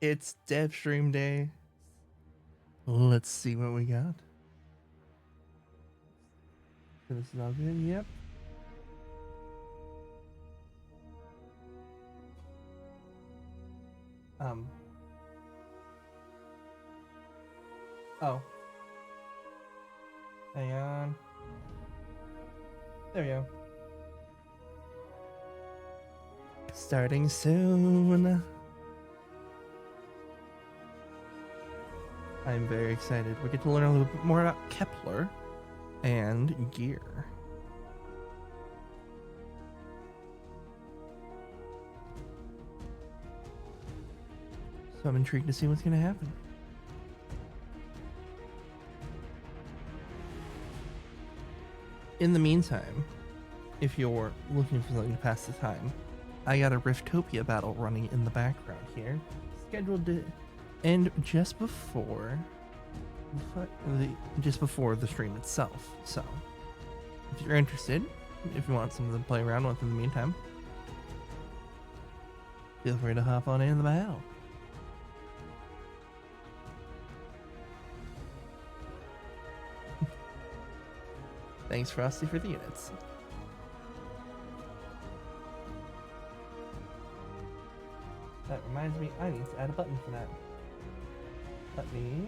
It's dev stream day. Let's see what we got. So this is all good. Yep. Oh. Hang on. There we go. Starting soon. I'm very excited. We get to learn a little bit more about Kepler and gear. So I'm intrigued to see what's going to happen. In the meantime, if you're looking for something to pass the time, I got a Riftopia battle running in the background here, scheduled to end just before the stream itself. So, if you're interested, if you want something to play around with in the meantime, feel free to hop on in the battle. Thanks, Frosty, for the units. That reminds me, I need to add a button for that. Let me...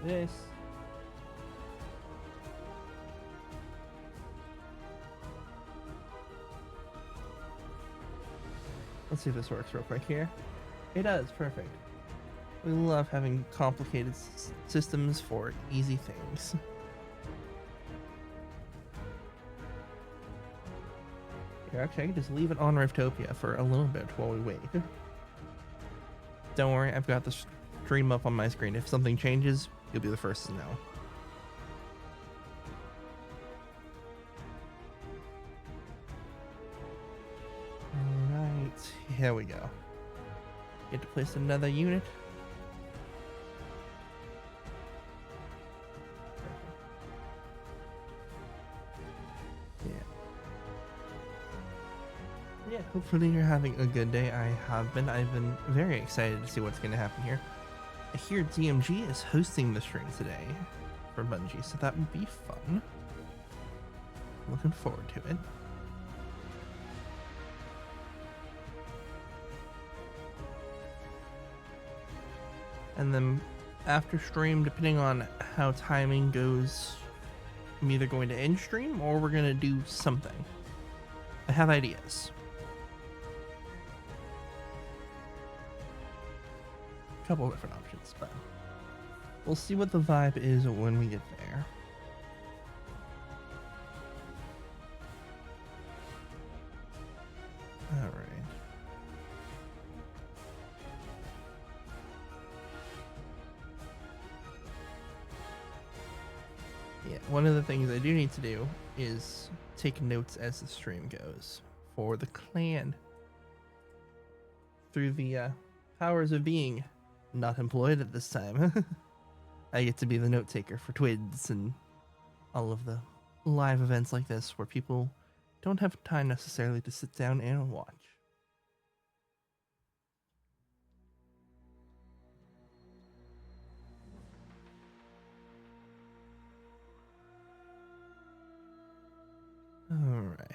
this. Let's see if this works real quick here. It does, perfect. We love having complicated systems for easy things. Here, actually, I can just leave it on Riftopia for a little bit while we wait. Don't worry, I've got the stream up on my screen. If something changes, you'll be the first to know. Alright, here we go. Get to place another unit. Yeah, hopefully you're having a good day. I've been very excited to see what's going to happen here. I hear DMG is hosting the stream today for Bungie, so that would be fun. Looking forward to it. And then after stream, depending on how timing goes, I'm either going to end stream or we're going to do something. I have ideas. A couple of different options, but we'll see what the vibe is when we get there. All right. Yeah, one of the things I do need to do is take notes as the stream goes for the clan. Through the powers of being not employed at this time, I get to be the note taker for Twids and all of the live events like this where people don't have time necessarily to sit down and watch. All right.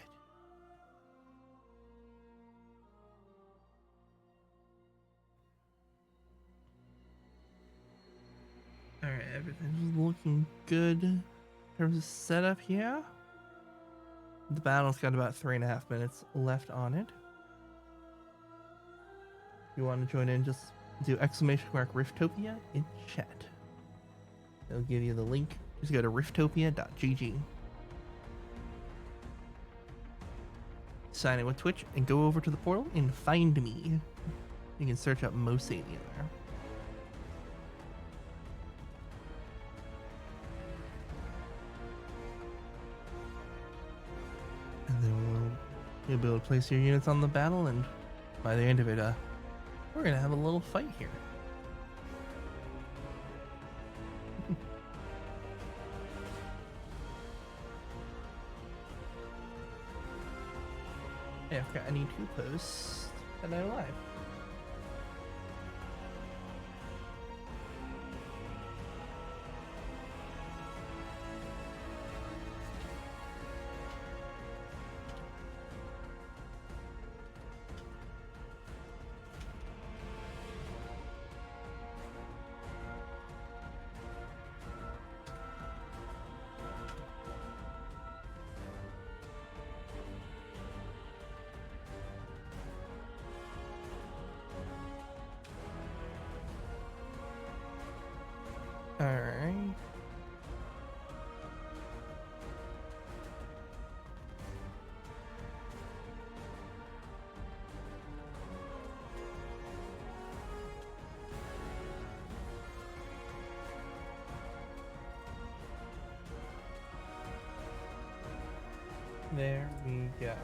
All right, everything's looking good in terms of setup here. The battle's got about 3.5 minutes left on it. If you want to join in, just do !Riftopia in chat. It'll give you the link. Just go to riftopia.gg. Sign in with Twitch and go over to the portal and find me. You can search up Mosania there. And then you'll be able to place your units on the battle, and by the end of it, we're gonna have a little fight here. Hey, I forgot I need to post that I'm live. Alright. There we go.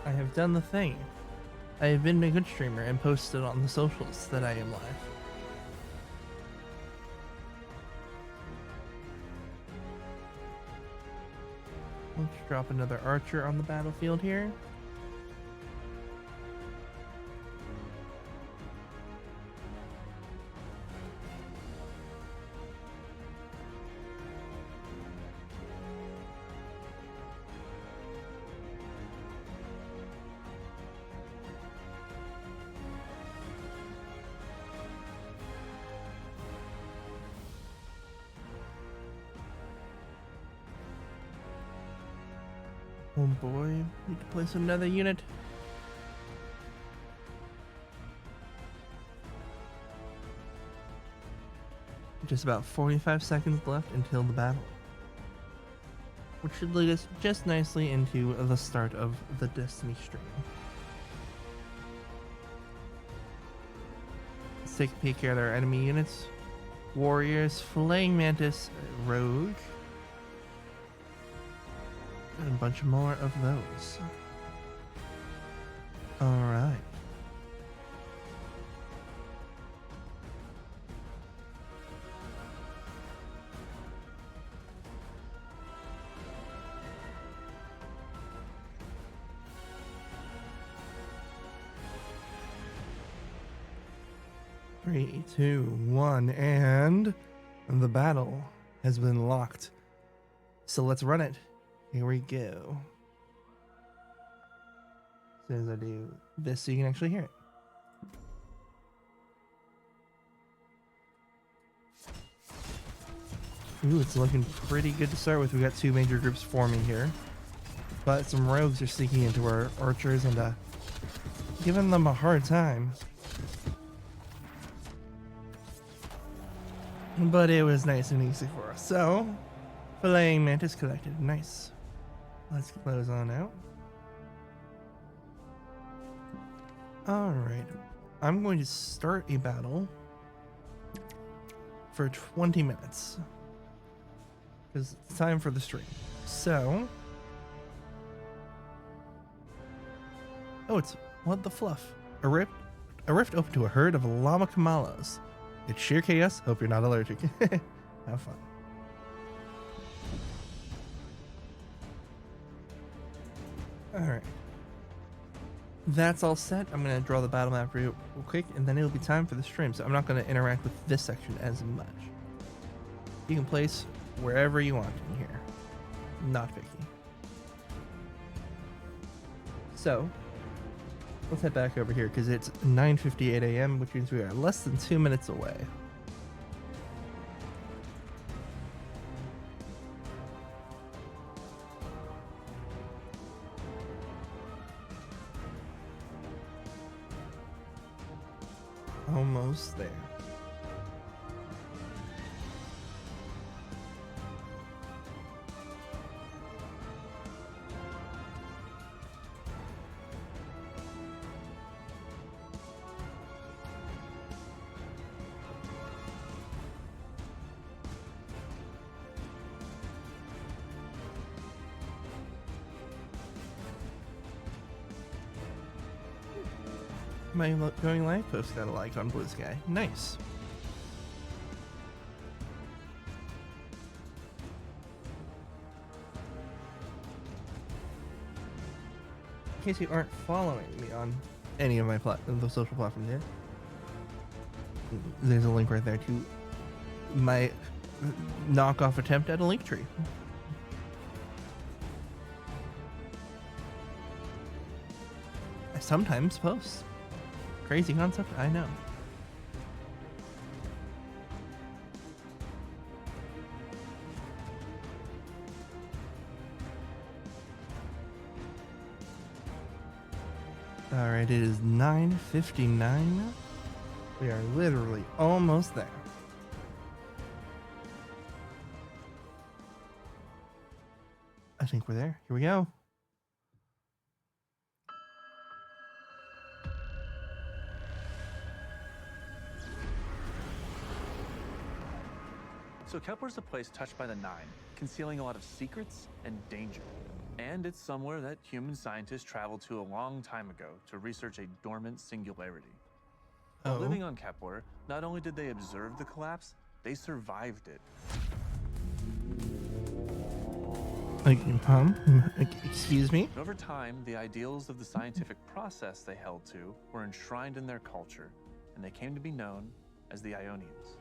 I have done the thing. I have been a good streamer and posted on the socials that I am live. Let's drop another archer on the battlefield here. Oh boy, need to place another unit. Just about 45 seconds left until the battle, which should lead us just nicely into the start of the Destiny stream. Let's take a peek at our enemy units. Warriors, Flaying Mantis, Rogue, and a bunch more of those. Alright. Three, two, one, and the battle has been locked. So let's run it. Here we go. As soon as I do this so you can actually hear it. Ooh, it's looking pretty good to start with. We got two major groups forming here. But some rogues are sneaking into our archers and giving them a hard time. But it was nice and easy for us. So, Flaying Mantis collected. Nice. Let's close on out. Alright. I'm going to start a battle for 20 minutes. Because it's time for the stream. So. Oh, it's. What the fluff? A rift open to a herd of llama kamalos. It's sheer chaos. Hope you're not allergic. Have fun. Alright. That's all set. I'm going to draw the battle map real quick, and then it'll be time for the stream. So I'm not going to interact with this section as much. You can place wherever you want in here. Not picky. So, let's head back over here because it's 9:58 a.m., which means we are less than 2 minutes away. Almost there. My going live post got a like on Blue Sky. Nice. in case you aren't following me on any of my the social platforms here, there's a link right there to my knockoff attempt at a link tree. I sometimes post. Crazy concept, I know. Alright, it is 9:59. We are literally almost there. I think we're there. Here we go. So Kepler's a place touched by the Nine, concealing a lot of secrets and danger. And it's somewhere that human scientists traveled to a long time ago to research a dormant singularity. While living on Kepler, not only did they observe the collapse, they survived it. Excuse me? And over time, the ideals of the scientific process they held to were enshrined in their culture, and they came to be known as the Ionians.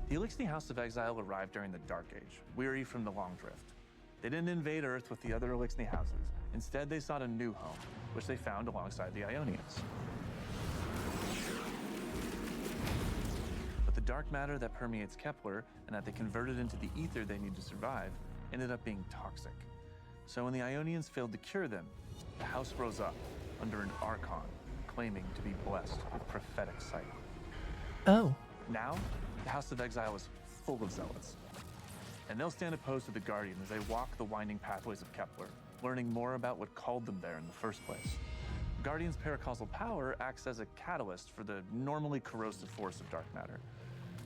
The Elixni House of Exile arrived during the Dark Age, weary from the Long Drift. They didn't invade Earth with the other Elixni houses. Instead, they sought a new home, which they found alongside the Ionians. But the dark matter that permeates Kepler and that they converted into the ether they need to survive ended up being toxic. So when the Ionians failed to cure them, the house rose up under an archon, claiming to be blessed with prophetic sight. Oh. Now, the House of Exile is full of zealots. And they'll stand opposed to the Guardian as they walk the winding pathways of Kepler, learning more about what called them there in the first place. Guardian's paracausal power acts as a catalyst for the normally corrosive force of dark matter.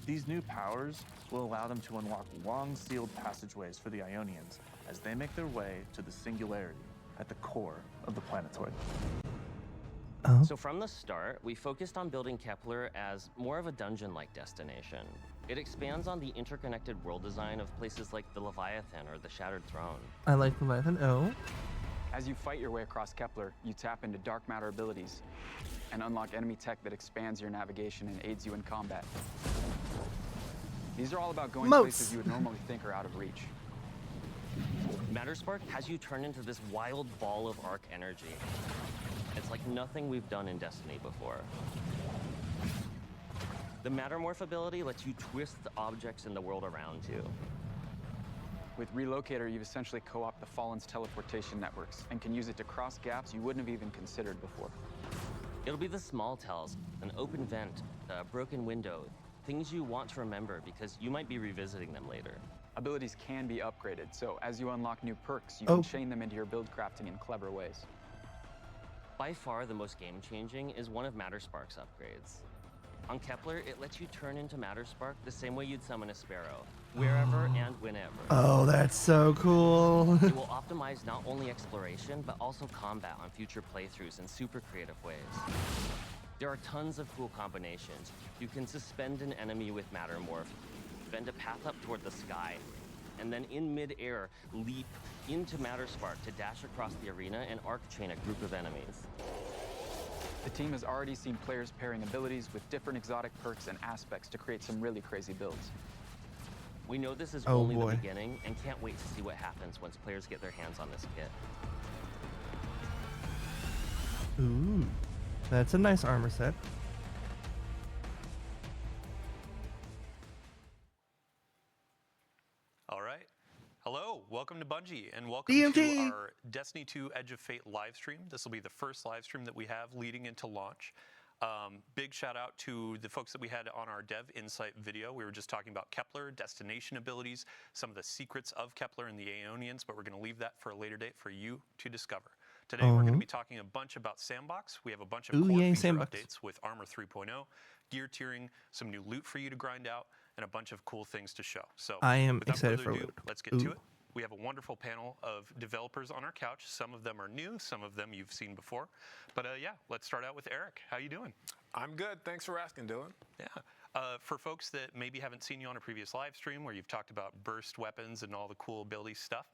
These new powers will allow them to unlock long sealed passageways for the Ionians as they make their way to the singularity at the core of the planetoid. Oh. So from the start, we focused on building Kepler as more of a dungeon-like destination. It expands on the interconnected world design of places like the Leviathan or the Shattered Throne. I like Leviathan. Oh. As you fight your way across Kepler, you tap into dark matter abilities and unlock enemy tech that expands your navigation and aids you in combat. These are all about going places you would normally think are out of reach. Matterspark has you turn into this wild ball of arc energy. It's like nothing we've done in Destiny before. The Mattermorph ability lets you twist the objects in the world around you. With Relocator, you've essentially co-opted the Fallen's teleportation networks and can use it to cross gaps you wouldn't have even considered before. It'll be the small tells, an open vent, a broken window, things you want to remember because you might be revisiting them later. Abilities can be upgraded, so as you unlock new perks, you can chain them into your build crafting in clever ways. By far the most game-changing is one of Matterspark's upgrades. On Kepler, it lets you turn into Matterspark the same way you'd summon a sparrow, wherever and whenever. Oh, that's so cool. It will optimize not only exploration, but also combat on future playthroughs in super creative ways. There are tons of cool combinations. You can suspend an enemy with Mattermorph, bend a path up toward the sky, and then in mid-air, leap into Matterspark to dash across the arena and arc chain a group of enemies. The team has already seen players pairing abilities with different exotic perks and aspects to create some really crazy builds. We know this is only the beginning and can't wait to see what happens once players get their hands on this kit. Ooh, that's a nice armor set. All right. Hello, welcome to Bungie, and welcome to our Destiny 2 Edge of Fate live stream. This will be the first live stream that we have leading into launch. Big shout out to the folks that we had on our Dev Insight video. We were just talking about Kepler, destination abilities, some of the secrets of Kepler and the Aeonians, but we're going to leave that for a later date for you to discover. Today we're going to be talking a bunch about Sandbox. We have a bunch of core feature updates with Armor 3.0, gear tiering, some new loot for you to grind out, and a bunch of cool things to show. So I am without excited further for ado, loot. let's get to it. We have a wonderful panel of developers on our couch. Some of them are new, some of them you've seen before. But yeah, let's start out with Eric. How you doing? I'm good. Thanks for asking, Dylan. Yeah. For folks that maybe haven't seen you on a previous live stream where you've talked about burst weapons and all the cool ability stuff,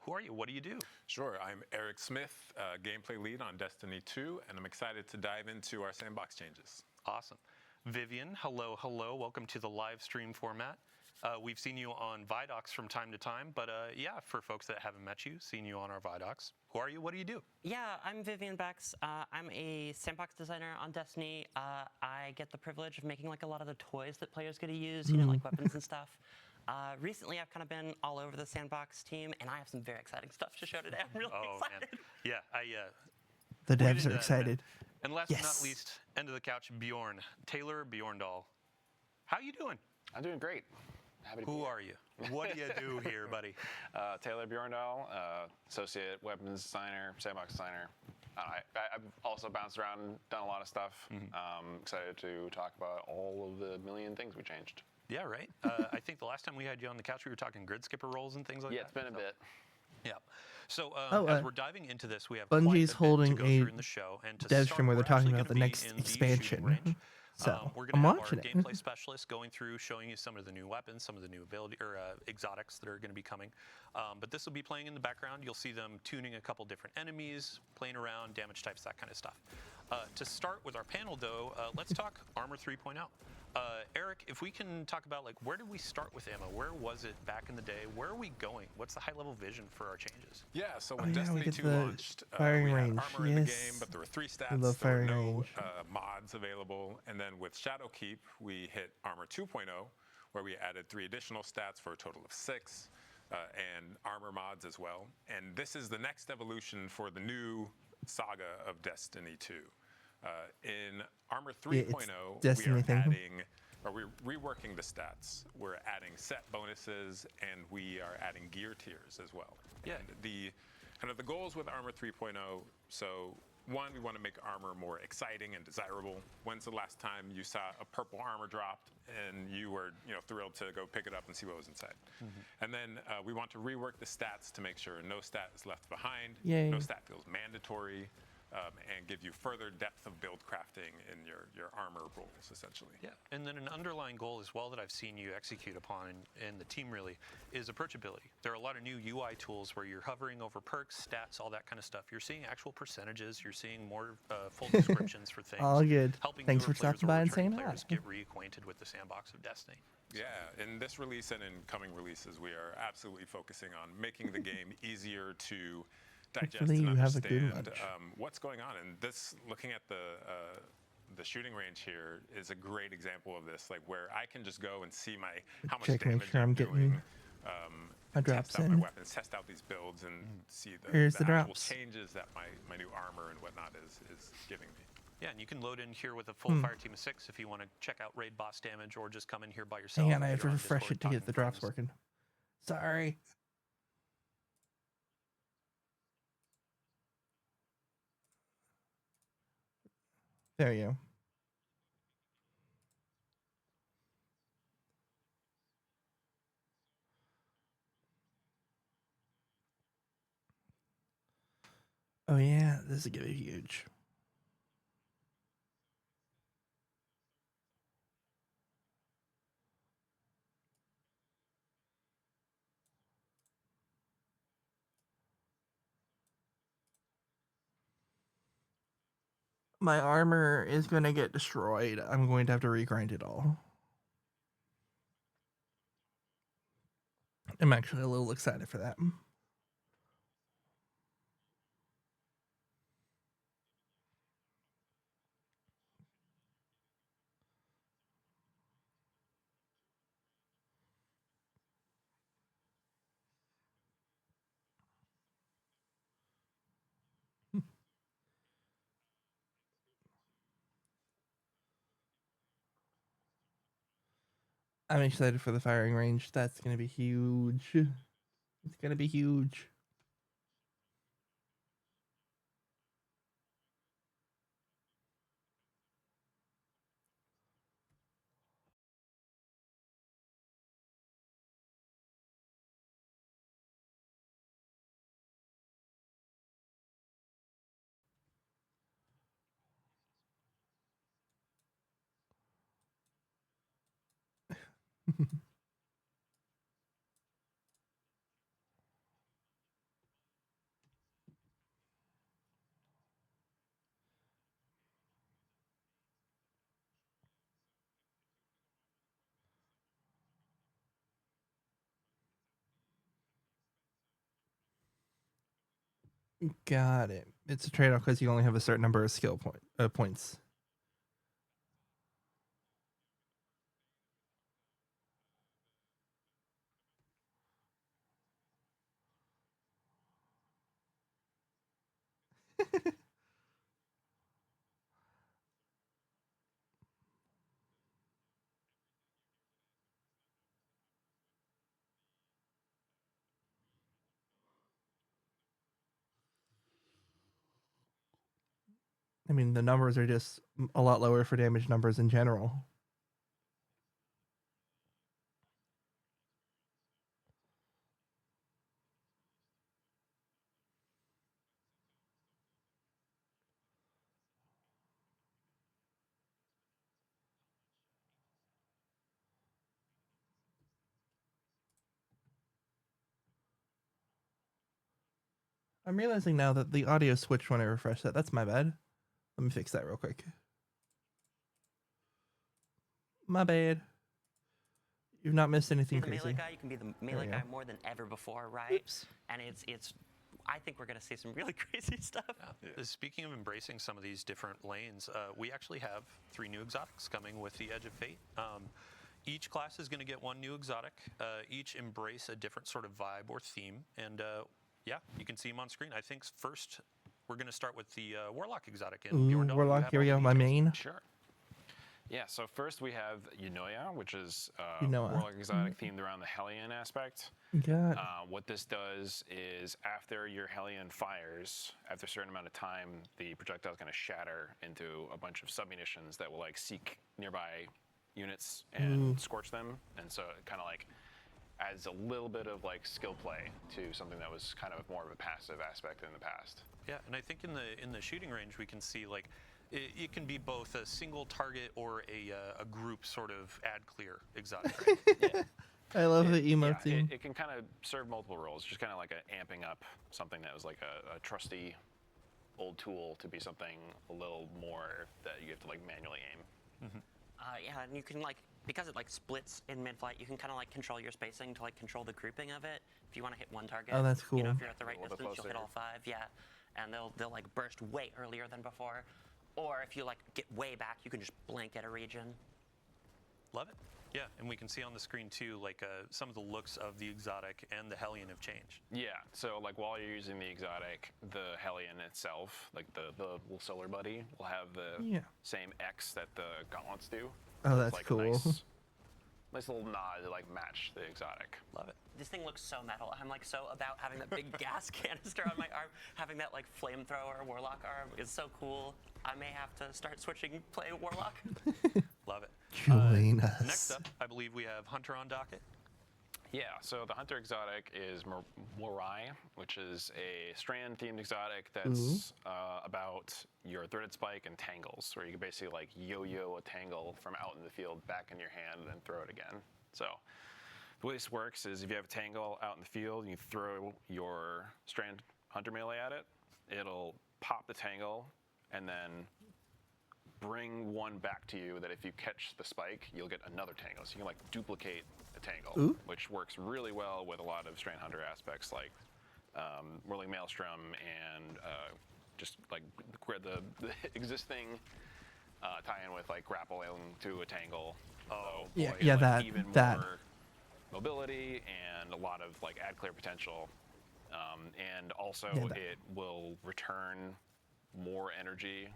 Who are you? What do you do? Sure, I'm Eric Smith, gameplay lead on Destiny 2, and I'm excited to dive into our sandbox changes. Awesome. Vivian, hello, hello. Welcome to the live stream format. We've seen you on Vidocs from time to time, but yeah, for folks that haven't met you, seen you on our Vidocs. Who are you? What do you do? Yeah, I'm Vivian Bex. I'm a sandbox designer on Destiny. I get the privilege of making like a lot of the toys that players get to use, you know, like weapons and stuff. Recently, I've kind of been all over the sandbox team, and I have some very exciting stuff to show today. I'm really excited. Man. Yeah, The devs are excited. And last but not least, end of the couch, Bjorn. Taylor Bjorndal. How you doing? I'm doing great. Happy to be Who here. are you? What do you do here, buddy? Taylor Bjorndal, associate weapons designer, sandbox designer. I've also bounced around and done a lot of stuff. Excited to talk about all of the million things we changed. Yeah, right. I think the last time we had you on the couch, we were talking grid skipper roles and things like that. Yeah, it's been a bit. Yeah. So Oh, as we're diving into this, we have Bungie's quite a bit holding to go a through in the show. And to dev start, stream where they're we're talking actually about the gonna be next in the expansion. shooting range. So we're I'm going to have watching our it. gameplay specialist going through, showing you some of the new weapons, some of the new ability or exotics that are going to be coming. But this will be playing in the background. You'll see them tuning a couple different enemies, playing around, damage types, that kind of stuff. To start with our panel, though, let's talk Armor 3.0. Eric, if we can talk about like where did we start with ammo? Where was it back in the day? Where are we going? What's the high-level vision for our changes? Yeah, so when we Destiny get 2 the launched, firing we had range, armor in the yes. game, but there were 3 We stats. love There were firing no range. mods available. And then with Shadowkeep, we hit Armor 2.0, where we added 3 additional stats for a total of 6, and armor mods as well. And this is the next evolution for the new saga of Destiny 2. In Armor 3.0, Destiny we are thing. adding, or we're reworking the stats. We're adding set bonuses, and we are adding gear tiers as well. Yeah. And the kind of the goals with Armor 3.0, so one, we want to make armor more exciting and desirable. When's the last time you saw a purple armor dropped and you were, thrilled to go pick it up and see what was inside? And then we want to rework the stats to make sure no stat is left behind, Yay. no stat feels mandatory, and give you further depth of build crafting in your armor roles, essentially. Yeah, and then an underlying goal as well that I've seen you execute upon and the team really is approachability. There are a lot of new UI tools where you're hovering over perks, stats, all that kind of stuff. You're seeing actual percentages. You're seeing more full descriptions for things. All good. Helping Thanks newer for players stopping or by and returning saying players that. get reacquainted with the sandbox of Destiny. Yeah, in this release and in coming releases, we are absolutely focusing on making the game easier to digest Hopefully and you have a good understand lunch. what's going on. And this, looking at the shooting range here, is a great example of this. Like where I can just go and see how much Check, make damage sure I'm doing. getting my drops test out my in. weapons, test out these builds, and see Here's the the actual drops. changes that my new armor and whatnot is giving me. Yeah, and you can load in here with a full fire team of 6 if you want to check out raid boss damage or just come in here by yourself. Hang on, I have You're to on refresh Discord it to get talking the drops friends. working. Sorry. There you go. Oh yeah, this is gonna be huge. My armor is gonna get destroyed. I'm going to have to regrind it all. I'm actually a little excited for that. I'm excited for the firing range. That's gonna be huge. It's gonna be huge. Got it. It's a trade-off because you only have a certain number of skill points. I mean, the numbers are just a lot lower for damage numbers in general. I'm realizing now that the audio switched when I refreshed that. That's my bad. Let me fix that real quick. My bad. You've not missed anything You're the crazy. melee guy, you can be the melee guy more than ever before, right? Oops. And it's I think we're going to see some really crazy stuff. Speaking of embracing some of these different lanes, we actually have 3 new exotics coming with the Edge of Fate. Each class is going to get 1 new exotic. Each embrace a different sort of vibe or theme. And yeah, you can see them on screen. I think first we're going to start with the Warlock exotic. And Ooh, Warlock, here we go, my main. Sure. Yeah, so first we have Yunoya, which is Yunoya. Warlock exotic themed around the Hellion aspect. God. What this does is after your Hellion fires, after a certain amount of time, the projectile is going to shatter into a bunch of submunitions that will like seek nearby units and scorch them. And so it kind of like adds a little bit of like skill play to something that was kind of more of a passive aspect in the past. Yeah, and I think in the shooting range we can see like it can be both a single target or a group sort of ad clear exotic. Right? Yeah. I love the emote theme. It can kind of serve multiple roles, just kind of like amping up something that was like a trusty old tool to be something a little more that you have to like manually aim. Yeah, and you can like, because it like splits in mid-flight, you can kind of like control your spacing to like control the grouping of it. If you want to hit one target, Oh, that's You know, cool. if you're at the right A little bit distance, you'll hit closer. all 5. Yeah, and they'll like burst way earlier than before. Or if you like get way back, you can just blanket a region. Love it. Yeah, and we can see on the screen too, like some of the looks of the exotic and the Hellion have changed. Yeah, so like while you're using the exotic, the Hellion itself, like the little solar buddy, will have the same X that the gauntlets do. Oh, So that's it's like cool. a nice little nod to like match the exotic. Love it. This thing looks so metal. I'm like so about having that big gas canister on my arm. Having that like flamethrower warlock arm is so cool. I may have to start switching play warlock. Love it. Join us. Next up, I believe we have Hunter on docket. Yeah, so the Hunter exotic is Morai, which is a strand-themed exotic that's about your threaded spike and tangles, where you can basically like yo-yo a tangle from out in the field back in your hand and then throw it again. So the way this works is if you have a tangle out in the field and you throw your strand Hunter melee at it, it'll pop the tangle and then bring one back to you that if you catch the spike, you'll get another tangle. So you can like duplicate a tangle, which works really well with a lot of Strand Hunter aspects like Whirling Maelstrom and just like the existing tie-in with like grappling to a tangle. Oh, Yeah, boy, yeah, like, even that. more mobility and a lot of like ad clear potential. And also it will return more energy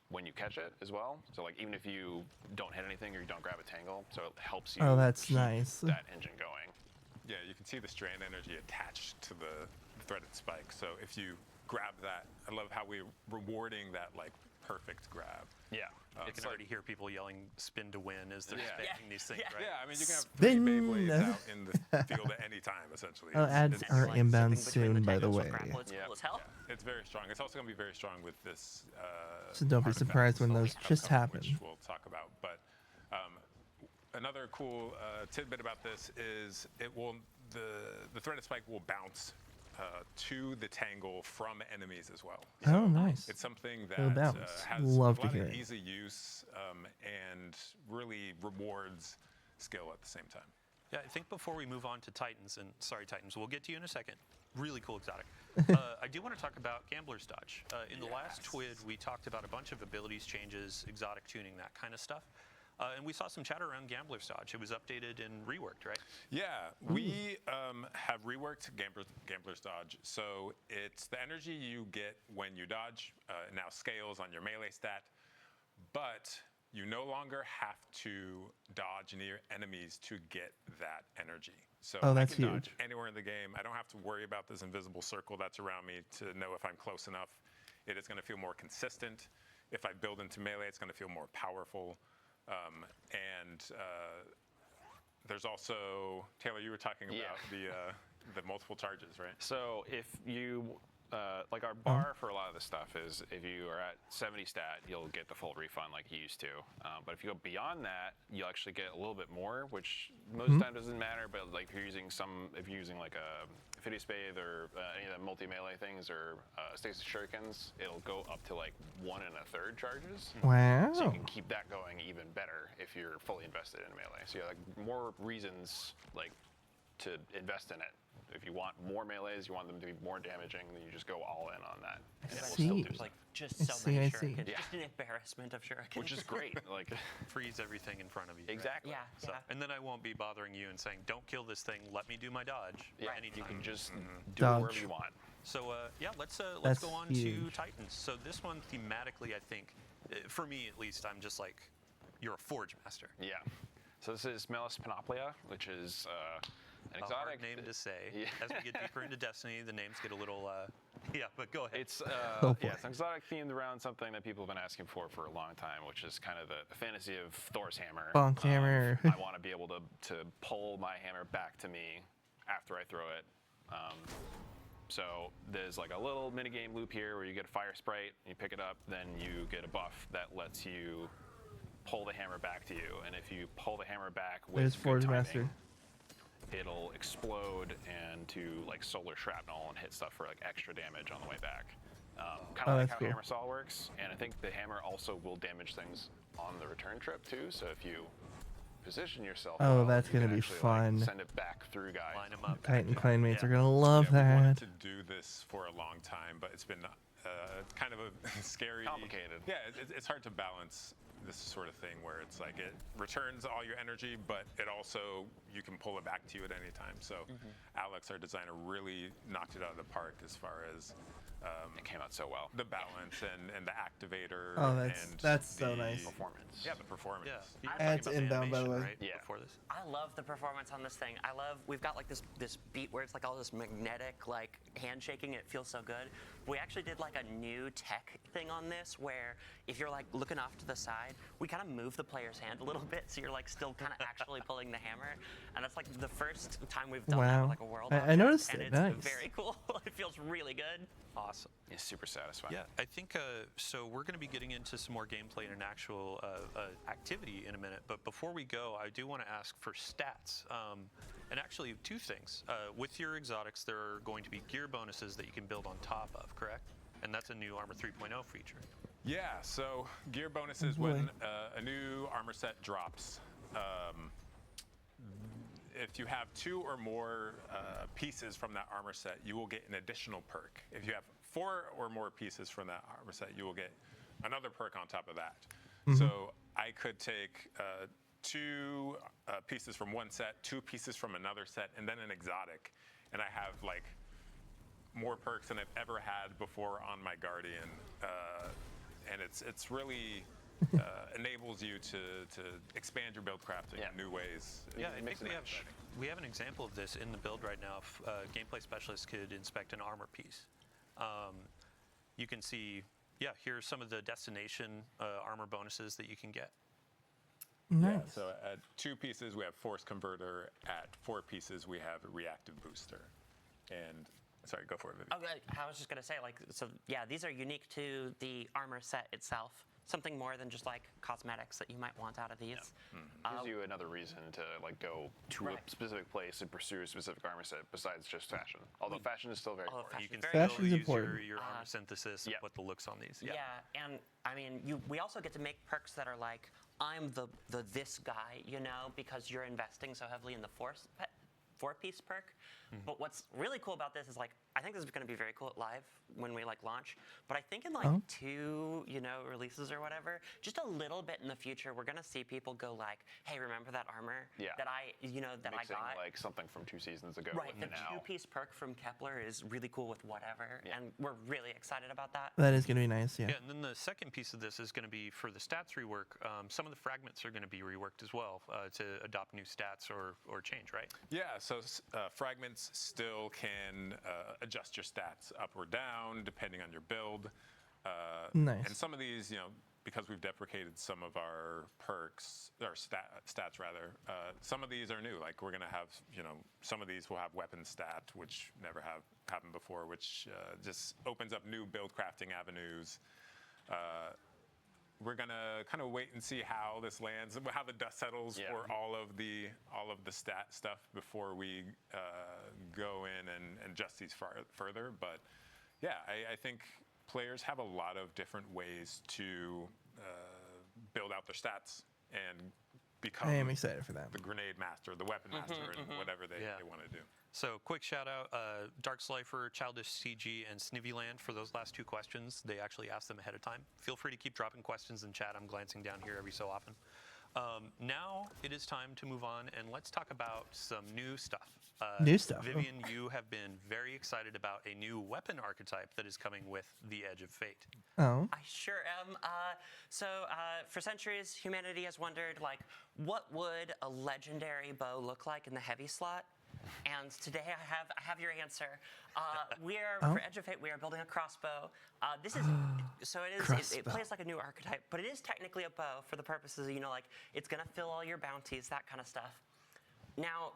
when you catch it as well. So like even if you don't hit anything or you don't grab a tangle, so it helps you that's keep nice. that engine going. Yeah, you can see the strand energy attached to the threaded spike. So if you grab that, I love how we're rewarding that like perfect grab. Yeah. I can already hear people yelling "spin to win" as they're Yeah. spamming these things, right? Yeah, I mean you can have Spin. 3 Beyblades out in the field at any time essentially. Oh, ads it's, are Like, inbound zipping between soon, by the tangles way. with grapple, it's cool as hell. it's very strong. It's also going to be very strong with this. So don't be artifact surprised when those upcoming, just happen. Which we'll talk about. But another cool tidbit about this is the threaded spike will bounce to the tangle from enemies as well. Oh, nice. It's something It'll that bounce. has Love a to lot hear of it. easy use and really rewards skill at the same time. Yeah, I think before we move on to Titans, and sorry Titans, we'll get to you in a second. really cool exotic. I do want to talk about Gambler's Dodge. In the last TWID, we talked about a bunch of abilities changes, exotic tuning, that kind of stuff. And we saw some chatter around Gambler's Dodge. It was updated and reworked, right? Yeah, we have reworked Gambler's Dodge. So it's the energy you get when you dodge now scales on your melee stat, but you no longer have to dodge near enemies to get that energy. So I can dodge anywhere in the game. I don't have to worry about this invisible circle that's around me to know if I'm close enough. It is going to feel more consistent. If I build into melee, it's going to feel more powerful. There's also, Taylor, you were talking about the multiple charges, right? So if you, like our bar for a lot of this stuff is if you are at 70 stat, you'll get the full refund like you used to. But if you go beyond that, you'll actually get a little bit more, which most time doesn't matter. But like if you're using like a Phidias Bathe or any of the multi-melee things or Stasis Shurikens, it'll go up to like 1 1/3 charges. Wow. So you can keep that going even better if you're fully invested in melee. So you have like more reasons like to invest in it. If you want more melees, you want them to be more damaging, then you just go all in on that. And it will still do Like just I so see, many I see. shurikens. Just an embarrassment of shurikens. which is great. Like Freeze everything in front of you. exactly. Yeah, So, yeah. and then I won't be bothering you and saying, don't kill this thing, let me do my dodge. Yeah, anytime. you can just do Dodge. it wherever you want. So yeah, let's That's go on huge. to Titans. So this one thematically, I think, for me at least, I'm just like, you're a Forge Master. Yeah. So this is Melis Panoplia, which is an A exotic hard name to say. Yeah. As we get deeper into Destiny, the names get a little. Yeah, but go ahead. It's boy. it's an exotic themed around something that people have been asking for a long time, which is kind of the fantasy of Thor's hammer. Bonk hammer. I want to be able to pull my hammer back to me after I throw it. So there's like a little minigame loop here where you get a fire sprite, you pick it up, then you get a buff that lets you pull the hammer back to you. And if you pull the hammer back with There's good Forge timing, Master. it'll explode and to like solar shrapnel and hit stuff for like extra damage on the way back. Kind of like that's how cool. Hammer Saw works, and I think the hammer also will damage things on the return trip too. So if you position yourself, Oh, well, that's you gonna can be actually, fun. Like, send it back through guys. Line them up. Titan clanmates Yeah. are gonna love We wanted that. to do this for a long time, but it's been kind of a scary, Complicated. Yeah, it's hard to balance this sort of thing where it's like it returns all your energy, but it also you can pull it back to you at any time. So Alex, our designer, really knocked it out of the park as far as It came out so well. the balance and the activator. Oh, and that's so the nice. Performance. Yeah, the performance. Yeah. You were Adds talking about the inbound, by the animation, way. right, Yeah. Before this. I love the performance on this thing. We've got like this beat where it's like all this magnetic like handshaking. It feels so good. We actually did like a new tech thing on this where if you're like looking off to the side, we kind of move the player's hand a little bit so you're like still kind of actually pulling the hammer. And that's like the first time we've done that Wow. with like a world I object, noticed and it. it's Nice. very cool. It feels really good. Awesome. It's super satisfying. Yeah, I think so. We're going to be getting into some more gameplay and an actual activity in a minute. But before we go, I do want to ask for stats. And actually, two things. With your exotics, there are going to be gear bonuses that you can build on top of, correct? And that's a new Armor 3.0 feature. Yeah, so gear bonuses boy. when a new armor set drops. If you have 2 or more pieces from that armor set, you will get an additional perk. If you have 4 or more pieces from that armor set, you will get another perk on top of that. So I could take 2 pieces from one set, 2 pieces from another set, and then an exotic, and I have like more perks than I've ever had before on my Guardian, and it's really enables you to expand your build crafting in new ways. Yeah, It I makes think it exciting. we have an example of this in the build right now. If gameplay specialist could inspect an armor piece, you can see. Yeah, here's some of the destination armor bonuses that you can get. Nice. Yeah, so at 2 pieces, we have Force Converter. At 4 pieces, we have Reactive Booster. And, sorry, go for it, Vivi. Okay, I was just gonna say like so. Yeah, these are unique to the armor set itself. Something more than just like cosmetics that you might want out of these. Gives you another reason to like go to Right. a specific place and pursue a specific armor set besides just fashion. Although fashion is still very Although important. You can Very still Fashion's use important. your armor synthesis and yeah. what the looks on these. Yeah, and I mean, we also get to make perks that are like, I'm the this guy, you know, because you're investing so heavily in the 4-piece perk. But what's really cool about this is like, I think this is going to be very cool at live when we like launch. But I think in like 2, releases or whatever, just a little bit in the future, we're going to see people go like, hey, remember that armor that I Mixing, got? like something from 2 seasons ago. Right, with the now. 2-piece perk from Kepler is really cool with whatever, and we're really excited about that. That is going to be nice, yeah. Yeah, and then the second piece of this is going to be for the stats rework. Some of the fragments are going to be reworked as well to adopt new stats or change, right? Yeah, so fragments still can adjust your stats up or down depending on your build. Nice. And some of these, because we've deprecated some of our perks, or stats rather, some of these are new. Like we're going to have, some of these will have weapon stat, which never have happened before, which just opens up new build crafting avenues. We're gonna kind of wait and see how this lands, how the dust settles for all of the stat stuff before we go in and adjust these further. But yeah, I think players have a lot of different ways to build out their stats and become. I am excited for that. The grenade master, the weapon master, and whatever they want to do. So quick shout out, Dark Slifer, Childish CG, and Snivvyland for those last 2 questions. They actually asked them ahead of time. Feel free to keep dropping questions in chat. I'm glancing down here every so often. Now it is time to move on, and let's talk about some new stuff. New stuff. Vivian, you have been very excited about a new weapon archetype that is coming with the Edge of Fate. Oh. I sure am. For centuries, humanity has wondered, like, what would a legendary bow look like in the heavy slot? And today I have your answer. For Edge of Fate, we are building a crossbow. This is it plays like a new archetype, but it is technically a bow for the purposes of it's gonna fill all your bounties, that kind of stuff. Now,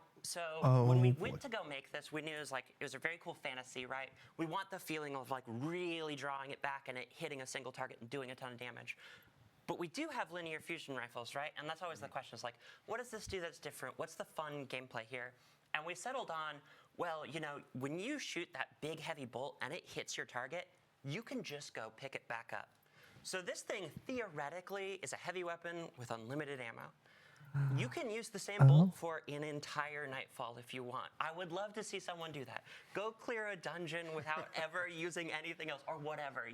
when we went to go make this, we knew it was a very cool fantasy, right? We want the feeling of like really drawing it back and it hitting a single target and doing a ton of damage. But we do have linear fusion rifles, right? And that's always the question, is like, what does this do that's different? What's the fun gameplay here? And we settled on, well, when you shoot that big heavy bolt and it hits your target, you can just go pick it back up. So this thing theoretically is a heavy weapon with unlimited ammo. You can use the same bolt for an entire Nightfall if you want. I would love to see someone do that. Go clear a dungeon without ever using anything else or whatever,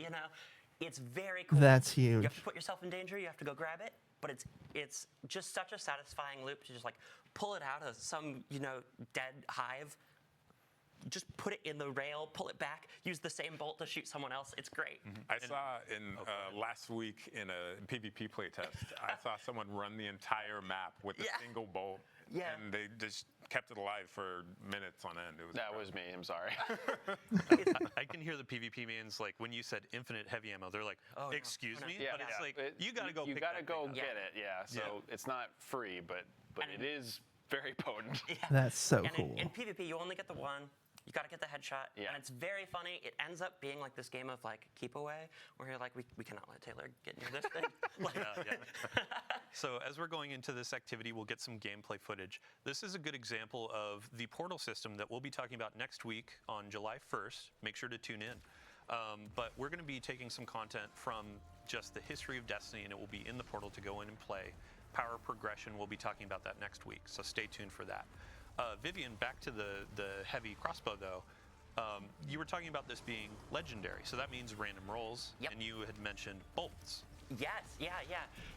It's very cool. That's huge. You have to put yourself in danger. You have to go grab it. But it's just such a satisfying loop to just like pull it out of some dead hive, just put it in the rail, pull it back, use the same bolt to shoot someone else. It's great. I saw last week in a PvP playtest, I saw someone run the entire map with a single bolt. Yeah. And they just kept it alive for minutes on end. That was me. I'm sorry. I can hear the PvP mans, like when you said infinite heavy ammo, they're like, excuse me? Yeah, but it's like, you got to go You pick got to that go thing up. get it, So it's not free, but it is very potent. Yeah. That's so and cool. In PvP, you only get the one. You got to get the headshot, Yeah. and it's very funny. It ends up being like this game of like keep away, where you're like, we cannot let Taylor get near this thing. So as we're going into this activity, we'll get some gameplay footage. This is a good example of the portal system that we'll be talking about next week on July 1st. Make sure to tune in. But we're going to be taking some content from just the history of Destiny, and it will be in the portal to go in and play. Power progression, we'll be talking about that next week, so stay tuned for that. Vivian, back to the heavy crossbow though. You were talking about this being legendary, so that means random rolls, and you had mentioned bolts. Yes, yeah.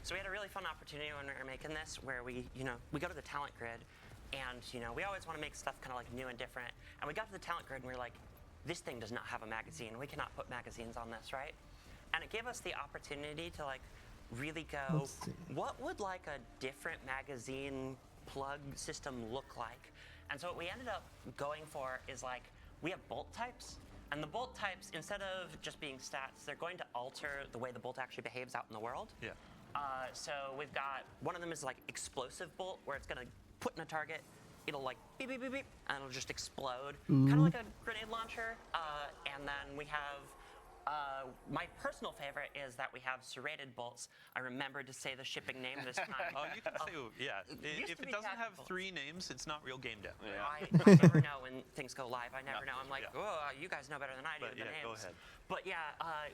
So we had a really fun opportunity when we were making this, where we go to the talent grid, and we always want to make stuff kind of like new and different. And we got to the talent grid, and we were like, this thing does not have a magazine. We cannot put magazines on this, right? And it gave us the opportunity to like really go, what would like a different magazine plug system look like? And so what we ended up going for is like, we have bolt types, and the bolt types, instead of just being stats, they're going to alter the way the bolt actually behaves out in the world. Yeah. So we've got, one of them is like explosive bolt, where it's gonna put in a target, it'll like beep, beep, beep, beep, and it'll just explode. Kind of like a grenade launcher. And then we have, my personal favorite is that we have serrated bolts. I remembered to say the shipping name this time. You can say, if it doesn't have 3 names, it's not real game dev. I never know when things go live. I never know. I'm like, you guys know better than I do the names. Go ahead. But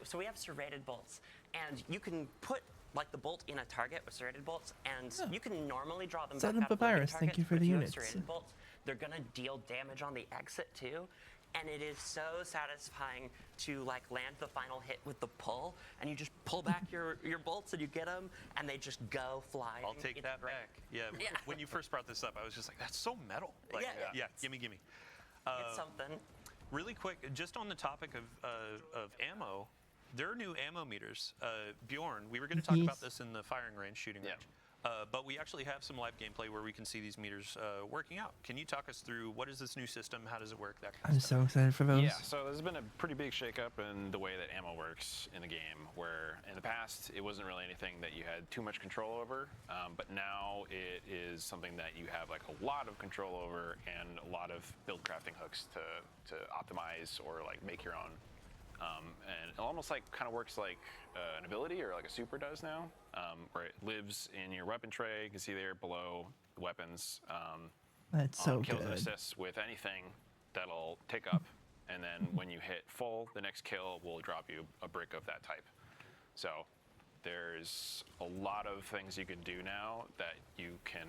so we have serrated bolts, and you can put like the bolt in a target with serrated bolts, and you can normally draw them back out of the Papyrus, target, thank you for but the if you have units. serrated bolts, they're gonna deal damage on the exit too. and it is so satisfying to like land the final hit with the pull, and you just pull back your bolts and you get them, and they just go flying. I'll take that back. Yeah, when you first brought this up, I was just like, that's so metal. Like, yeah, gimme. It's something. Really quick, just on the topic of ammo, there are new ammo meters. Bjorn, we were going to talk about this in the firing range, shooting range. But we actually have some live gameplay where we can see these meters working out. Can you talk us through what is this new system? How does it work? That kind I'm of stuff. so excited for those. Yeah, so there's been a pretty big shakeup in the way that ammo works in the game, where in the past it wasn't really anything that you had too much control over, but now it is something that you have like a lot of control over and a lot of build crafting hooks to optimize or like make your own. And it almost like kind of works like an ability or like a super does now, where it lives in your weapon tray. You can see there below the weapons. That's so kills good. and assists with anything that'll take up, and then when you hit full, the next kill will drop you a brick of that type. So there's a lot of things you can do now that you can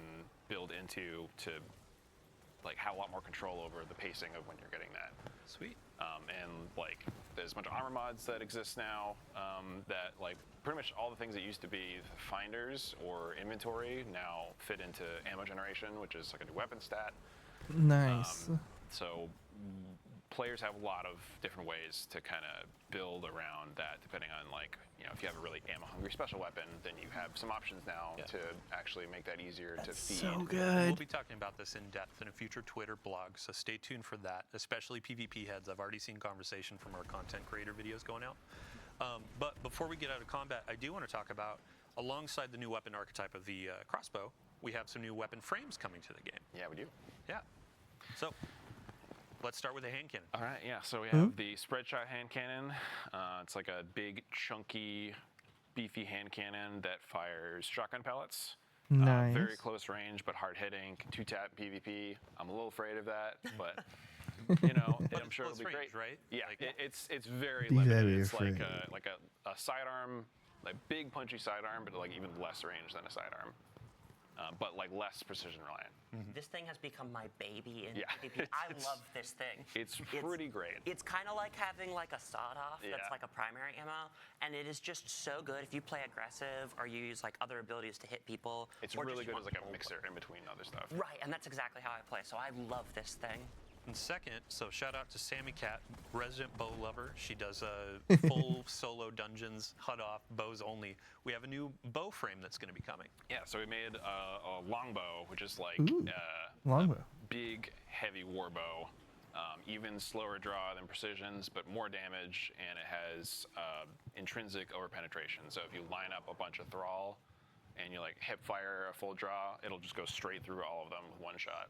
build into to like have a lot more control over the pacing of when you're getting that. Sweet. And like there's a bunch of armor mods that exist now that like pretty much all the things that used to be finders or inventory now fit into ammo generation, which is like a new weapon stat. Nice. So players have a lot of different ways to kind of build around that, depending on like, you know, if you have a really ammo hungry special weapon, then you have some options now to actually make that easier to feed. So We'll good. be talking about this in depth in a future Twitter blog, so stay tuned for that, especially PvP heads. I've already seen conversation from our content creator videos going out. But before we get out of combat, I do want to talk about, alongside the new weapon archetype of the crossbow, we have some new weapon frames coming to the game. Yeah, we do. Yeah. So let's start with the hand cannon. All right, yeah, so we have the spread shot hand cannon. It's like a big, chunky, beefy hand cannon that fires shotgun pellets. Nice. Very close range, but hard hitting. 2-tap PvP. I'm a little afraid of that, but you know, I'm sure it'll be range, great. right? Yeah, Like, it's very Be limited. very It's like afraid. a sidearm, like big punchy sidearm, but like even less range than a sidearm. But like less precision reliant. This thing has become my baby in Yeah. PvP. I love this thing. It's pretty great. It's kind of like having like a sawed-off Yeah. that's like a primary ammo, and it is just so good if you play aggressive or you use like other abilities to hit people. It's or really just good want as like a to- mixer in between other stuff. Right, and that's exactly how I play. So I love this thing. And second, so shout out to Sammy Cat, resident bow lover. She does full solo dungeons, HUD off, bows only. We have a new bow frame that's going to be coming. Yeah, so we made a longbow, which is like Longbow. a big, heavy war bow. Even slower draw than precisions, but more damage, and it has intrinsic overpenetration. So if you line up a bunch of thrall and you like hip fire a full draw, it'll just go straight through all of them with one shot.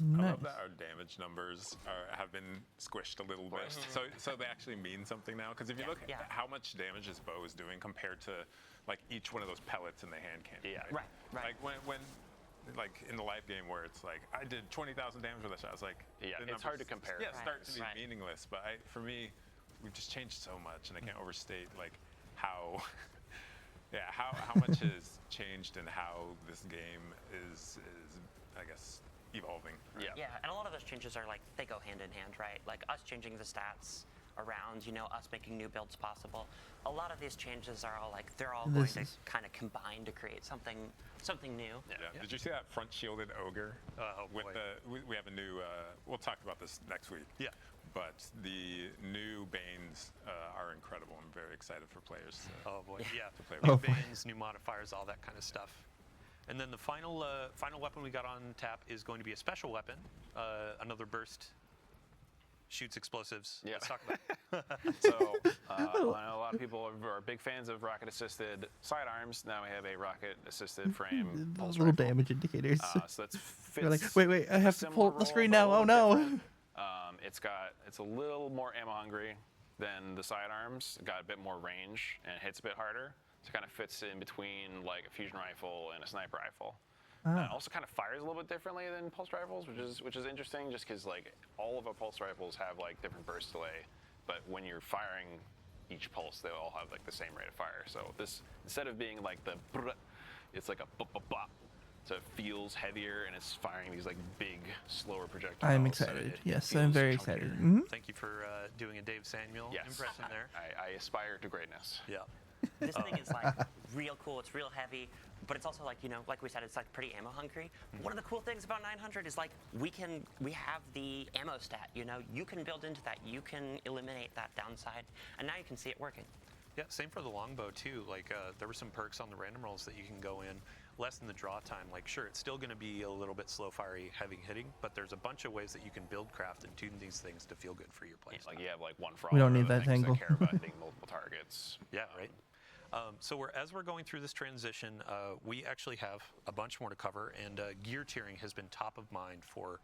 I love that our damage numbers have been squished a little bit, so they actually mean something now. Because if you look at how much damage this bow is doing compared to like each one of those pellets in the hand cannon. Yeah. Right. Like when like in the live game where it's like I did 20,000 damage with a shot. I was like, Yeah, the it's hard to numbers, compare. Yeah, Right. start to be Right. meaningless. But for me, we've just changed so much, and I can't overstate like how. Yeah, how much has changed and how this game is I guess evolving. Right? Yeah, and a lot of those changes are like, they go hand in hand, right? Like us changing the stats around, you know, us making new builds possible. A lot of these changes are all like, they're all going to kind of combine to create something new. Yeah. Did you see that front shielded ogre? With boy. we have a new. We'll talk about this next week. Yeah. But the new Banes are incredible. I'm very excited for players. Oh boy, yeah. play New with. bands, new modifiers, all that kind of stuff. And then the final weapon we got on tap is going to be a special weapon, another burst, shoots explosives. Yeah. Let's talk about it. So I know a lot of people are big fans of rocket-assisted sidearms. Now we have a rocket-assisted frame pulse Little rifle. damage indicators. So that's You're like, fits wait, I have to similar pull the role, screen but a now. Oh little no. different. It's a little more ammo hungry than the sidearms. It got a bit more range and hits a bit harder. So it kind of fits in between like a fusion rifle and a sniper rifle. It also kind of fires a little bit differently than pulse rifles, which is interesting, just because like all of our pulse rifles have like different burst delay, but when you're firing each pulse, they all have like the same rate of fire. So this, instead of being like the brr, it's like a bop bop bop. so it feels heavier and it's firing these like big, slower projectiles. I'm So it- excited. it is firing these like big, slower projectiles. I'm so excited. it Yes, feels I'm very chunkier. excited. Thank you for doing a Dave Samuel Yes. impression there. I aspire to greatness. Yeah. This thing is like real cool. It's real heavy, but it's also like, you know, like we said, it's like pretty ammo hungry. One of the cool things about 900 is like we have the ammo stat. You know, you can build into that. You can eliminate that downside, and now you can see it working. Yeah, same for the longbow too. Like there were some perks on the random rolls that you can go in, lessen the draw time. Like sure, it's still going to be a little bit slow fiery, heavy hitting, but there's a bunch of ways that you can build craft and tune these things to feel good for your Yeah, playstyle. like you have like one for We all don't or need other that things tangle. care about hitting multiple targets. Yeah, right. So as we're going through this transition, we actually have a bunch more to cover, and gear tiering has been top of mind for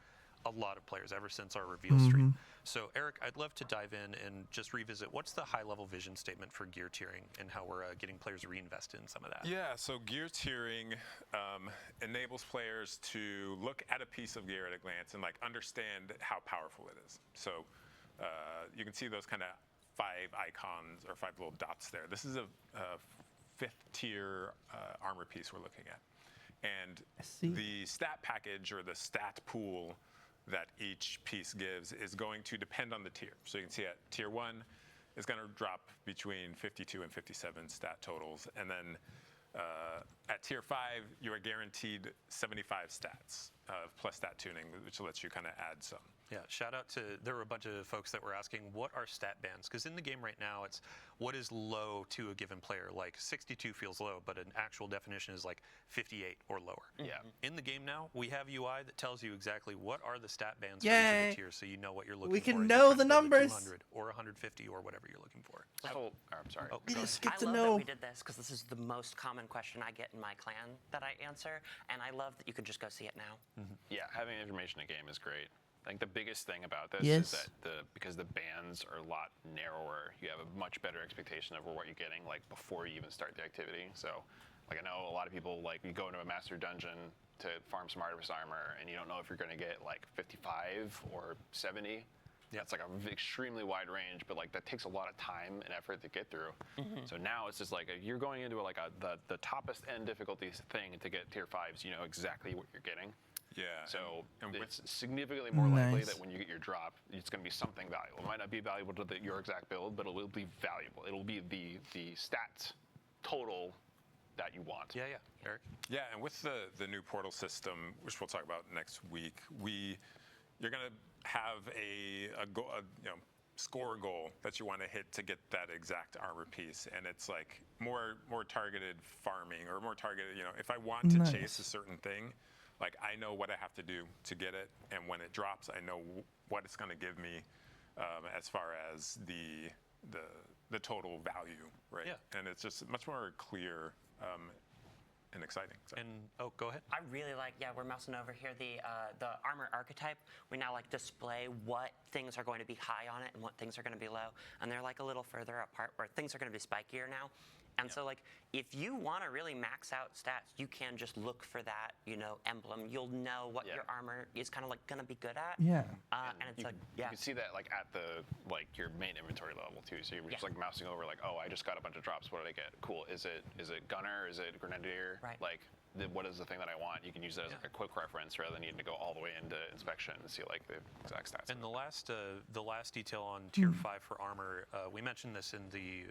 a lot of players ever since our reveal stream. So Eric, I'd love to dive in and just revisit what's the high-level vision statement for gear tiering and how we're getting players reinvested in some of that. Yeah, so gear tiering enables players to look at a piece of gear at a glance and like understand how powerful it is. So you can see those kind of 5 icons or 5 little dots there. This is a 5th tier armor piece we're looking at. And the stat package or the stat pool that each piece gives is going to depend on the tier. So you can see at tier 1 is going to drop between 52 and 57 stat totals. And then at tier 5, you are guaranteed 75 stats plus stat tuning, which lets you kind of add some. Yeah, shout out to, there were a bunch of folks that were asking, what are stat bands? Because in the game right now, it's what is low to a given player. Like 62 feels low, but an actual definition is like 58 or lower. Yeah. In the game now, we have UI that tells you exactly what are the stat bands for each Yay. of the tiers, so you know what you're looking for. We can as you know try the to build a numbers. 200 or 150 or whatever you're looking for. I'm sorry. Oh, We go just ahead. get to I love know. that we did this because this is the most common question I get in my clan that I answer, and I love that you can just go see it now. Yeah, having information in game is great. I think the biggest thing about this Yes. is that because the bands are a lot narrower, you have a much better expectation of what you're getting like before you even start the activity. So, like I know a lot of people like you go into a master dungeon to farm some artifice armor, and you don't know if you're going to get like 55 or 70. That's like an extremely wide range, but like that takes a lot of time and effort to get through. So now it's just like you're going into the toppest end difficulty thing to get tier 5s. You know exactly what you're getting. Yeah. So and with it's significantly more likely Nice. that when you get your drop, it's going to be something valuable. It might not be valuable to your exact build, but it will be valuable. It'll be the stats total that you want. Yeah, yeah. Eric? Yeah, and with the new portal system, which we'll talk about next week, you're going to have a score goal that you want to hit to get that exact armor piece, and it's like more targeted farming or more targeted. If I want to chase a certain thing, like I know what I have to do to get it, and when it drops, I know what it's going to give me as far as the total value, right? Yeah. And it's just much more clear and exciting. So. And go ahead. I really like, we're mousing over here, the armor archetype. We now like display what things are going to be high on it and what things are going to be low. And they're like a little further apart where things are going to be spikier now. And so like, if you want to really max out stats, you can just look for that, emblem. You'll know what your armor is kind of like going to be good at. Yeah. And it's You can see that like at your main inventory level too. So you're just like mousing over like, oh, I just got a bunch of drops. What did I get? Cool. Is it gunner? Is it grenadier? Right. Like what is the thing that I want? You can use that as like a quick reference rather than needing to go all the way into inspection and see like the exact stats. And the last detail on tier 5 for armor, we mentioned this in the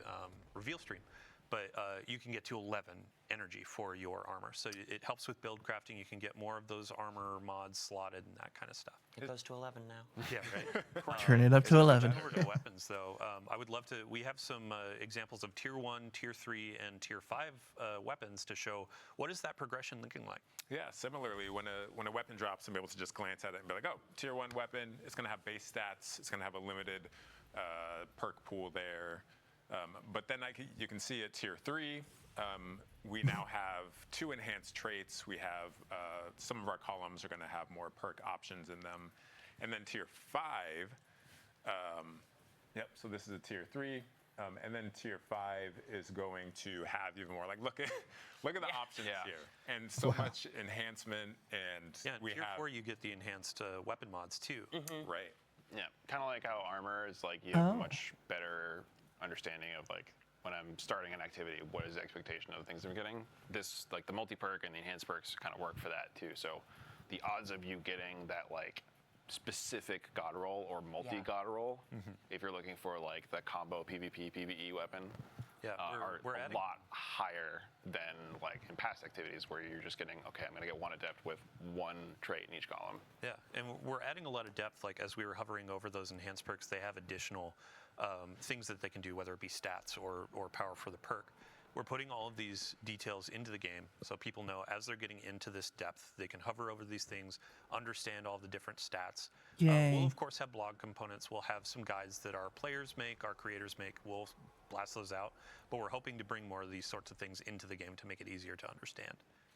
reveal stream, but you can get to 11 energy for your armor. So it helps with build crafting. You can get more of those armor mods slotted and that kind of stuff. It goes to 11 now. Yeah, right. Turn it up to 11. Over to weapons, though. I would love to. We have some examples of tier 1, tier 3, and tier 5 weapons to show what is that progression looking like. Yeah, similarly, when a weapon drops, I'm able to just glance at it and be like, oh, tier 1 weapon, it's going to have base stats, it's going to have a limited perk pool there. But then you can see at tier 3, we now have 2 enhanced traits. We have some of our columns are going to have more perk options in them. And then tier 5, so this is a tier 3. And then tier 5 is going to have even more. Like look at the options here, and so much enhancement. And we tier 4 you get the enhanced weapon mods too. Right. Yeah, kind of like how armor is like you have a much better understanding of like when I'm starting an activity, what is the expectation of the things I'm getting? This, like the multi-perk and the enhanced perks kind of work for that too. So the odds of you getting that like specific god roll or multi-god roll, if you're looking for like the combo PvP, PvE weapon, we're are adding a lot higher than like in past activities where you're just getting, okay, I'm going to get one adept with one trait in each column. Yeah, and we're adding a lot of depth. Like as we were hovering over those enhanced perks, they have additional things that they can do, whether it be stats or power for the perk. We're putting all of these details into the game so people know as they're getting into this depth, they can hover over these things, understand all the different stats. We'll, of course, have blog components. We'll have some guides that our players make, our creators make. We'll blast those out. But we're hoping to bring more of these sorts of things into the game to make it easier to understand.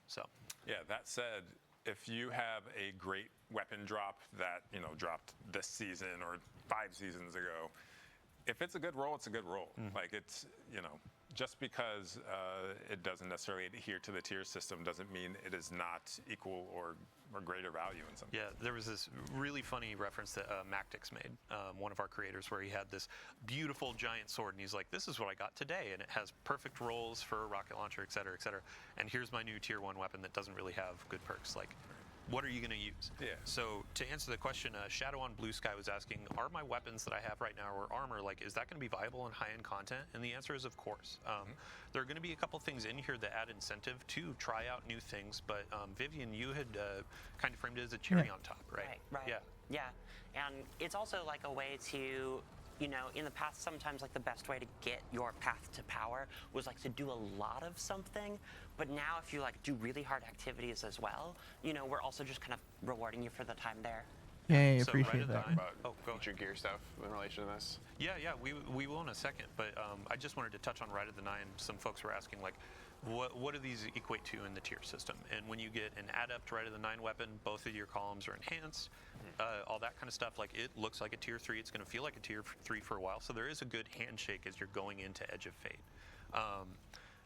So, yeah, that said, if you have a great weapon drop that, dropped this season or 5 seasons ago, if it's a good roll, it's a good roll. Like it's, just because it doesn't necessarily adhere to the tier system doesn't mean it is not equal or greater value in some cases. There was this really funny reference that Mactix made, one of our creators, where he had this beautiful giant sword, and he's like, this is what I got today, and it has perfect rolls for a rocket launcher, et cetera, and here's my new tier 1 weapon that doesn't really have good perks. Like, what are you going to use? Yeah. So to answer the question, Shadow on Blue Sky was asking, are my weapons that I have right now or armor, like, is that going to be viable in high-end content? And the answer is, of course. There are going to be a couple things in here that add incentive to try out new things, but Vivian, you had kind of framed it as a cherry on top, right? Right. Yeah. And it's also like a way to, in the past, sometimes like the best way to get your path to power was like to do a lot of something. But now if you like do really hard activities as well, we're also just kind of rewarding you for the time there. Yay, So appreciate right that. About go future gear stuff in relation to this. Yeah, we will in a second, but I just wanted to touch on Ride of the Nine. Some folks were asking, like, what do these equate to in the tier system? And when you get an adept Ride of the Nine weapon, both of your columns are enhanced, all that kind of stuff. Like, it looks like a tier 3. It's going to feel like a tier 3 for a while. So there is a good handshake as you're going into Edge of Fate.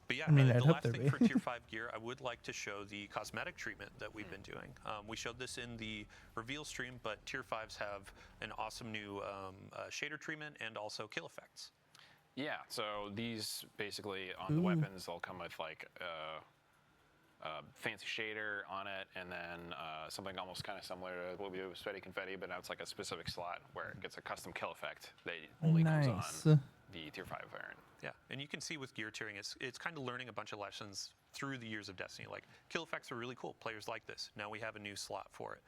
But yeah, the last thing for tier 5 gear, I would like to show the cosmetic treatment that we've been doing. We showed this in the reveal stream, but tier 5s have an awesome new shader treatment and also kill effects. Yeah, so these basically on the weapons, they'll come with like fancy shader on it, and then something almost kind of similar to what we do with Sweaty Confetti, but now it's like a specific slot where it gets a custom kill effect that only comes on the tier 5 variant. Yeah, and you can see with gear tiering, it's kind of learning a bunch of lessons through the years of Destiny. Like, kill effects are really cool. Players like this. Now we have a new slot for it.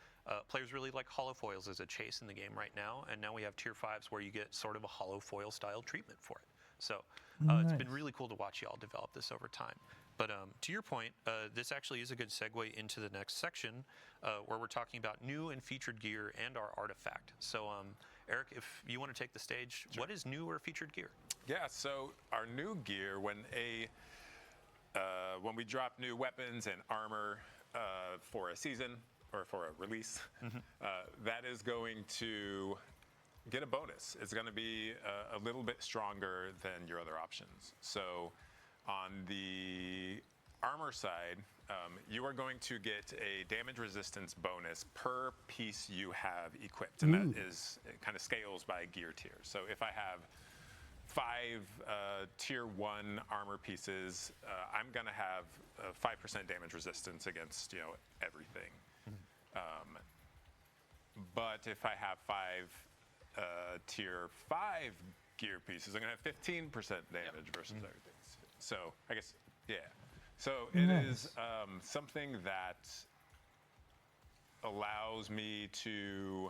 Players really like hollow foils as a chase in the game right now, and now we have tier 5s where you get sort of a hollow foil style treatment for it. So it's been really cool to watch y'all develop this over time. But to your point, this actually is a good segue into the next section where we're talking about new and featured gear and our artifact. So Eric, if you want to take the stage, what is new or featured gear? Yeah, so our new gear, when we drop new weapons and armor for a season or for a release, that is going to get a bonus. It's going to be a little bit stronger than your other options. So on the armor side, you are going to get a damage resistance bonus per piece you have equipped, and that is, it kind of scales by gear tier. So if I have 5 tier 1 armor pieces, I'm going to have 5% damage resistance against everything. But if I have 5 tier 5 gear pieces, I'm going to have 15% damage versus everything. So I guess, yeah. So it is something that allows me to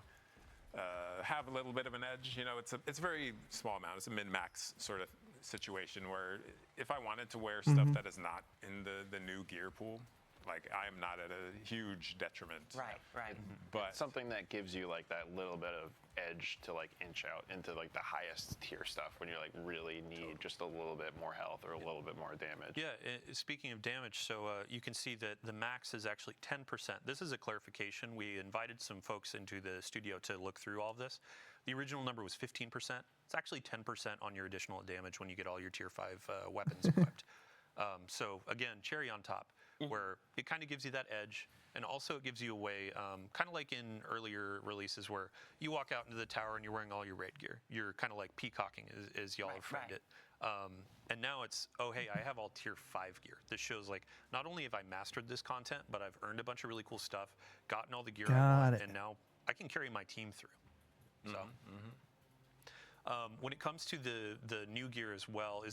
have a little bit of an edge. It's a very small amount. It's a min-max sort of situation where if I wanted to wear stuff that is not in the new gear pool, like, I am not at a huge detriment. Right. But something that gives you like that little bit of edge to like inch out into like the highest tier stuff when you like really need just a little bit more health or a little bit more damage. Yeah, speaking of damage, so you can see that the max is actually 10%. This is a clarification. We invited some folks into the studio to look through all of this. The original number was 15%. It's actually 10% on your additional damage when you get all your tier 5 weapons equipped. So again, cherry on top, where it kind of gives you that edge, and also it gives you a way, kind of like in earlier releases where you walk out into the tower and you're wearing all your raid gear. You're kind of like peacocking, as y'all have framed it. And now it's, oh, hey, I have all tier 5 gear. This shows like, not only have I mastered this content, but I've earned a bunch of really cool stuff, gotten all the gear I want, and now I can carry my team through. So, when it comes to the new gear as well,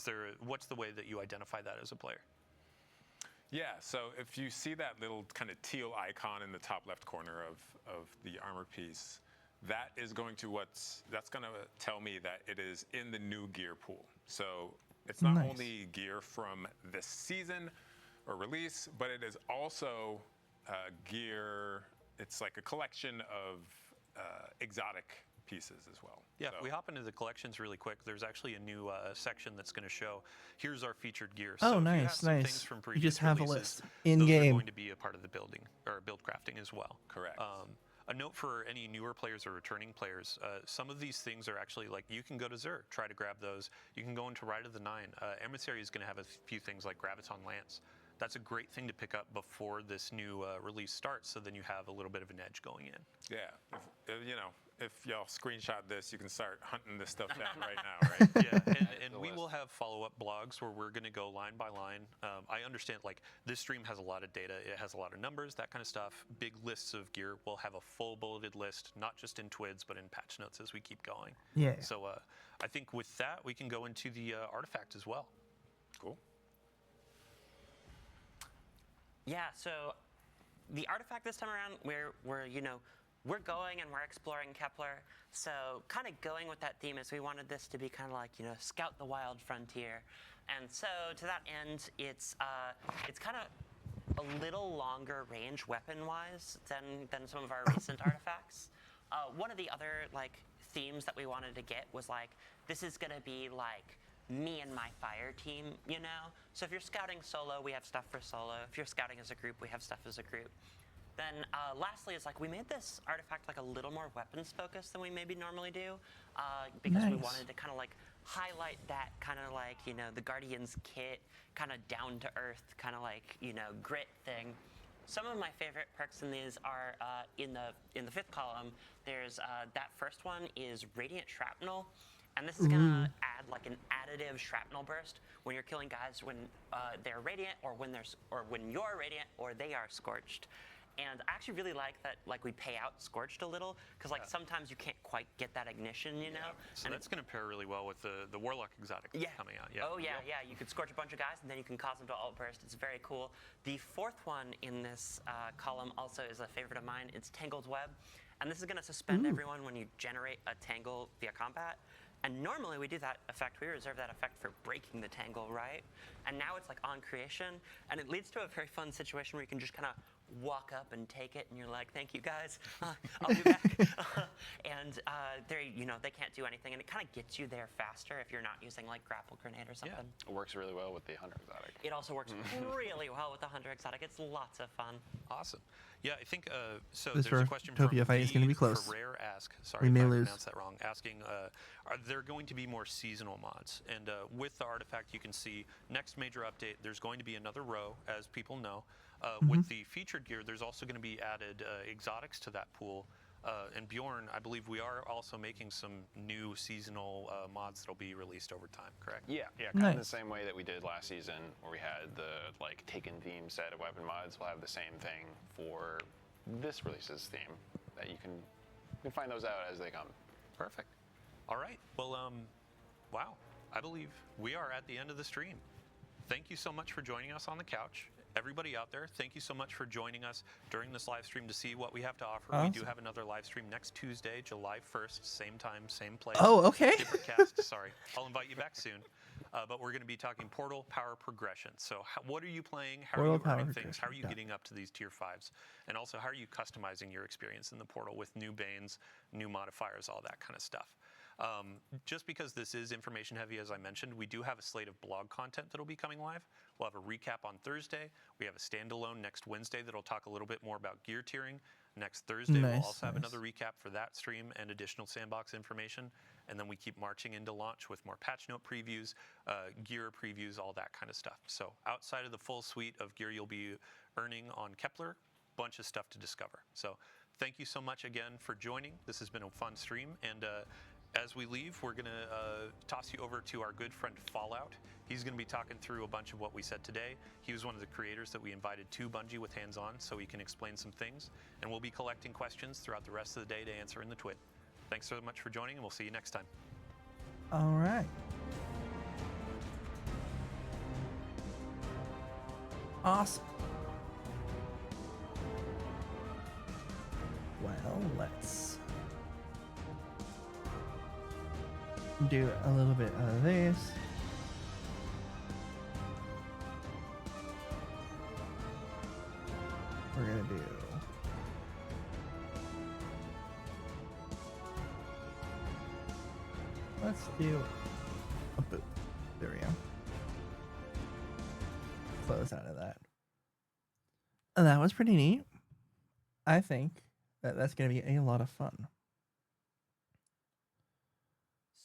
what's the way that you identify that as a player? Yeah, so if you see that little kind of teal icon in the top left corner of the armor piece, that is going to that's going to tell me that it is in the new gear pool. So it's not only gear from this season or release, but it is also gear. It's like a collection of exotic pieces as well. Yeah, if we hop into the collections really quick, there's actually a new section that's going to show, here's our featured gear. So oh, nice, things from you just have releases, a list in those game. are going to be a part of the build crafting as well. Correct. A note for any newer players or returning players, some of these things are actually like, you can go to Xur, try to grab those. You can go into Rite of the Nine. Emissary is going to have a few things like Graviton Lance. That's a great thing to pick up before this new release starts, so then you have a little bit of an edge going in. Yeah, if y'all screenshot this, you can start hunting this stuff down right now, right? Yeah, and we will have follow-up blogs where we're going to go line by line. I understand, like, this stream has a lot of data. It has a lot of numbers, that kind of stuff. Big lists of gear. We'll have a full bulleted list, not just in TWIDs, but in patch notes as we keep going. Yeah. So I think with that, we can go into the artifact as well. Cool. Yeah, so the artifact this time around, we're going and we're exploring Kepler. So kind of going with that theme is we wanted this to be kind of like, scout the wild frontier. And so to that end, it's kind of a little longer range weapon-wise than some of our recent artifacts. One of the other themes that we wanted to get was this is gonna be me and my fire team, So if you're scouting solo, we have stuff for solo. If you're scouting as a group, we have stuff as a group. Then lastly is we made this artifact a little more weapons focused than we maybe normally do, because we wanted to kind of highlight that kind of the Guardians kit, kind of down to earth, kind of grit thing. Some of my favorite perks in these are in the fifth column. There's that first one is Radiant Shrapnel. And this is gonna add an additive shrapnel burst when you're killing guys when they're radiant, or when you're radiant, or they are scorched. And I actually really like that we pay out scorched a little, because sometimes you can't quite get that ignition, So and that's gonna pair really well with the Warlock exotic coming out. Yeah. Oh yeah. You could scorch a bunch of guys, and then you can cause them to alt burst. It's very cool. The fourth one in this column also is a favorite of mine. It's Tangled Web, and this is gonna suspend everyone when you generate a tangle via combat. And normally we do that effect, we reserve that effect for breaking the tangle, right? And now it's on creation, and it leads to a very fun situation where you can just kind of walk up and take it, and you're like, thank you guys, I'll be back. And they can't do anything, and it kind of gets you there faster if you're not using grapple grenade or something. Yeah. It works really well with the Hunter exotic. It also works really well with the Hunter exotic. It's lots of fun. Awesome. Yeah, I think so. This there's a question from Topia fight is going to be close. Ferrer We may if I lose. pronounced that wrong. Asking, are there going to be more seasonal mods? And with the artifact, you can see next major update. There's going to be another row, as people know. With the featured gear, there's also going to be added exotics to that pool. And Bjorn, I believe we are also making some new seasonal mods that'll be released over time, correct? Yeah, kind of the same way that we did last season, where we had the Taken theme set of weapon mods. We'll have the same thing for this release's theme. That you can find those out as they come. Perfect. All right. Well, wow. I believe we are at the end of the stream. Thank you so much for joining us on the couch. Everybody out there, thank you so much for joining us during this live stream to see what we have to offer. Awesome. We do have another live stream next Tuesday, July 1st, same time, same place. Oh, okay. Different cast, sorry. I'll invite you back soon. But we're going to be talking Portal Power Progression. So what are you playing? How Portal are you Power earning things? How are you Progression, getting up to these tier 5s? And also, how are you customizing your experience in the Portal with new Banes, new modifiers, all that kind of stuff? Just because this is information heavy, as I mentioned, we do have a slate of blog content that'll be coming live. We'll have a recap on Thursday. We have a standalone next Wednesday that'll talk a little bit more about gear tiering. Next Thursday, we'll also have another recap for that stream and additional sandbox information. And then we keep marching into launch with more patch note previews, gear previews, all that kind of stuff. So outside of the full suite of gear you'll be earning on Kepler, bunch of stuff to discover. So thank you so much again for joining. This has been a fun stream. And As we leave, we're going to toss you over to our good friend Fallout. He's going to be talking through a bunch of what we said today. He was one of the creators that we invited to Bungie with hands-on, so he can explain some things. And we'll be collecting questions throughout the rest of the day to answer in the twit. Thanks so much for joining, and we'll see you next time. All right. Awesome. Well, let's do a little bit of this. We're gonna do let's do a boop. There we go. Close out of that. And that was pretty neat. I think that that's going to be a lot of fun.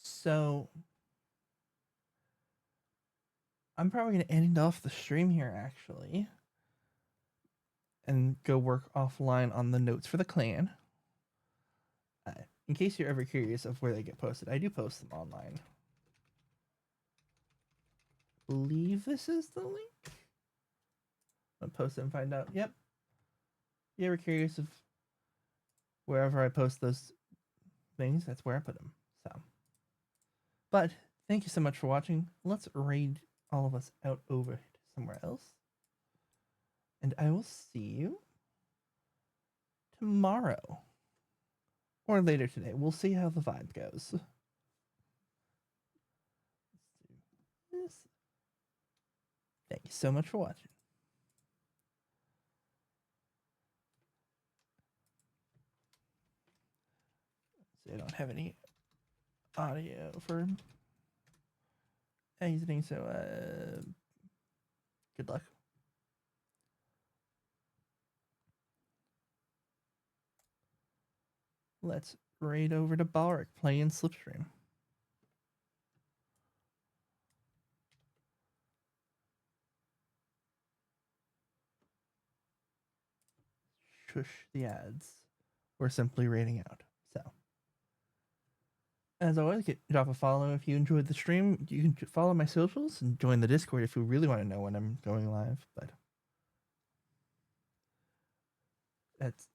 So I'm probably going to end off the stream here actually and go work offline on the notes for the clan. In case you're ever curious of where they get posted, I do post them online. I believe this is the link. I'll post it and find out. Yep. You ever curious of wherever I post those things, that's where I put them. So, but thank you so much for watching. Let's raid all of us out over to somewhere else. And I will see you tomorrow. Or later today. We'll see how the vibe goes. Let's do this. Thank you so much for watching. So I don't have any audio for exiting, so good luck. Let's raid over to Balric playing Slipstream. Shush the ads. We're simply raiding out. So, as always, drop a follow if you enjoyed the stream. You can follow my socials and join the Discord if you really want to know when I'm going live. But that's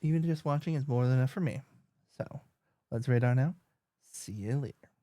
even just watching is more than enough for me. So, let's raid on now. See you later.